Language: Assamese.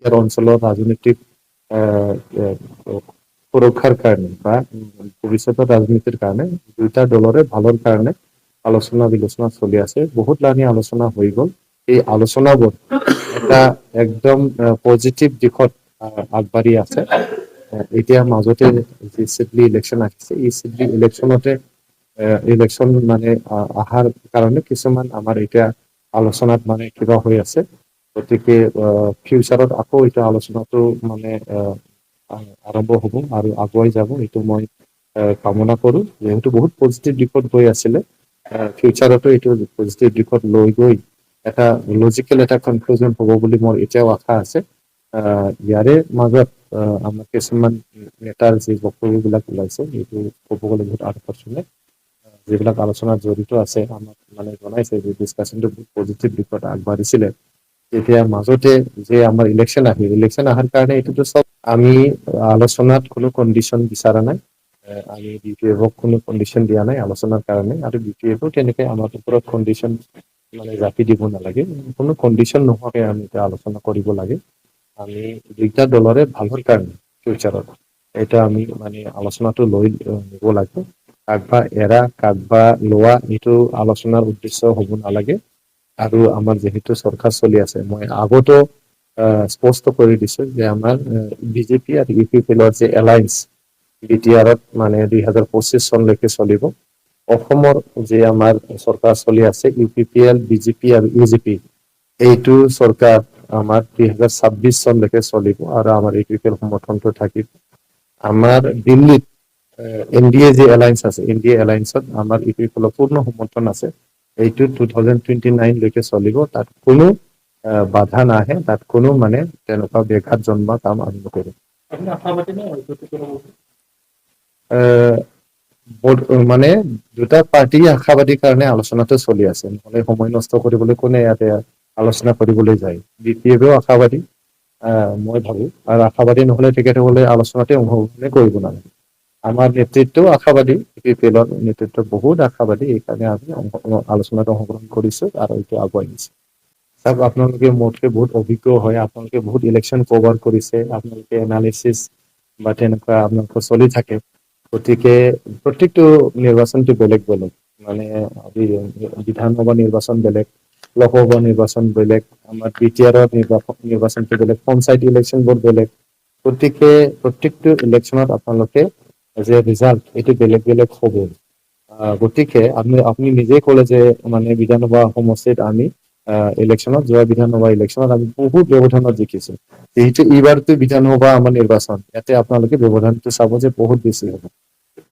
ইয়াৰ অঞ্চলৰ ৰাজনৈতিক সুৰক্ষাৰ কাৰণে বা ভৱিষ্যতৰ ৰাজনীতিৰ কাৰণে দুইটা দলৰে ভালৰ কাৰণে আলোচনা বিলোচনা চলি আছে। বহুত লানি আলোচনা হৈ গ'ল। এই আলোচনাবোৰ এটা একদম পজিটিভ দিশত আগবাঢ়ি আছে। এতিয়া মাজতে যি চিডলি ইলেকশ্যন আহিছে, এই চিডলি ইলেকশ্যনতে ইলেকশ্যন মানে অহাৰ কাৰণে কিছুমান আমাৰ এতিয়া আলোচনাত মানে কিবা হৈ আছে। গতিকে ফিউচাৰত আকৌ এতিয়া আলোচনাটো মানে আৰম্ভ হ'ব আৰু আগুৱাই যাব, এইটো মই কামনা কৰোঁ। যিহেতু বহুত পজিটিভ দিশত গৈ আছিলে, ফিউচাৰতো এইটো পজিটিভ দিশত লৈ গৈ এটা লজিকেল এটা কনক্লুজন হ'ব বুলি মোৰ এতিয়াও আশা আছে। ইয়াৰে মাজত আমাৰ কিছুমান নেতাৰ যি বক্তব্যবিলাক ওলাইছে, এইটো ক'ব গ'লে বহুত আকৰ্ষণীয়। যিবিলাক আলোচনাত জড়িত আছে, আমাক মানে জনাইছে যে ডিছকাশ্যনটো বহুত পজিটিভ দিশত আগবাঢ়িছিলে। এতিয়া মাজতে যে আমাৰ ইলেকশ্যন অহাৰ কাৰণে এইটোতো চব আমি আলোচনাত কোনো কণ্ডিশ্যন বিচৰা নাই। আমি BPF-ক কোনো কণ্ডিশ্যন দিয়া নাই আলোচনাৰ কাৰণে, আৰু BPF-ও তেনেকৈ আমাৰ ওপৰত কণ্ডিশ্যন মানে জাপি দিব নালাগে। কোনো কণ্ডিশ্যন নোহোৱাকৈ আমি এতিয়া আলোচনা কৰিব লাগে। আমি দুইটা দলৰে ভালৰ কাৰণে ফিউচাৰত এটা আমি মানে আলোচনাটো লৈ নিব লাগে। কাকবা এৰা কাকবা লোৱা এইটো আলোচনাৰ উদ্দেশ্য হ'ব নালাগে। আৰু আমাৰ যিহেতু চৰকাৰ চলি আছে, মই আগতো স্পষ্ট কৰি দিছো যে আমাৰ বিজেপি আৰু UPPৰ যে এলায়েন্স BTR-ত মানে 2025 চনলৈকে চলিব। অসমৰ যে আমাৰ চৰকাৰ চলি আছে UPPL, BJP আৰু UJP, এইটো চৰকাৰ আমাৰ 2026 চনলৈকে চলিব আৰু আমাৰ UPPL সমৰ্থনটো থাকিব। আমাৰ দিল্লীত NDA যে এলায়েন্স আছে, NDA এলায়েন্সত আমাৰ UPPL পূৰ্ণ সমৰ্থন আছে। এইটো 2029 লৈকে চলিব। তাত কোনো বাধা নাহে, তাত কোনো মানে তেনেকুৱা ব্যাঘাত জন্মা কাম আমি নকৰোঁ। মানে দুটা পাৰ্টি আশাবাদীৰ কাৰণে আলোচনাটো চলি আছে, নহ'লে সময় নষ্ট কৰিবলৈ কোনে ইয়াতে আলোচনা কৰিবলৈ যায়। BPF-ও আশাবাদী মই ভাবো, আৰু আশাবাদী নহ'লে তেখেতসকলে আলোচনাতে অংশগ্ৰহণ কৰিব নালাগে। আমাৰ নেতৃত্বও আশাবাদী, UPPL-ৰ নেতৃত্ব বহুত আশাবাদী, এইকাৰণে আমি আলোচনাত অংশগ্ৰহণ কৰিছো আৰু এইটো আগুৱাই নিছো। চাওক, আপোনালোকে মোতকে বহুত অভিজ্ঞ হয়, আপোনালোকে বহুত ইলেকশ্যন কভাৰ কৰিছে, আপোনালোকে এনালিচিছ বা তেনেকুৱা আপোনালোকৰ চলি থাকে। গতিকে প্ৰত্যেকটো নিৰ্বাচনটো বেলেগ বেলেগ, মানে বিধানসভা নিৰ্বাচন বেলেগ, লোকসভা নিৰ্বাচন বেলেগ, আমাৰ BTR-ৰ নিৰ্বাচনটো বেলেগ, পঞ্চায়ত ইলেকশ্যনবোৰ বেলেগ। গতিকে প্ৰত্যেকটো ইলেকশ্যনত আপোনালোকে যে ৰিজাল্ট এইটো বেলেগ বেলেগ হ'ব। গতিকে আপুনি নিজেই ক'লে যে মানে বিধানসভা সমষ্টিত আমি ইলেকশ্যনত, যোৱা বিধানসভা ইলেকশ্যনত আমি বহুত ব্যৱধানত জিকিছো। যিহেতু এইবাৰতো বিধানসভা আমাৰ নিৰ্বাচন, ইয়াতে আপোনালোকে ব্যৱধানটো চাব যে বহুত বেছি হ'ব।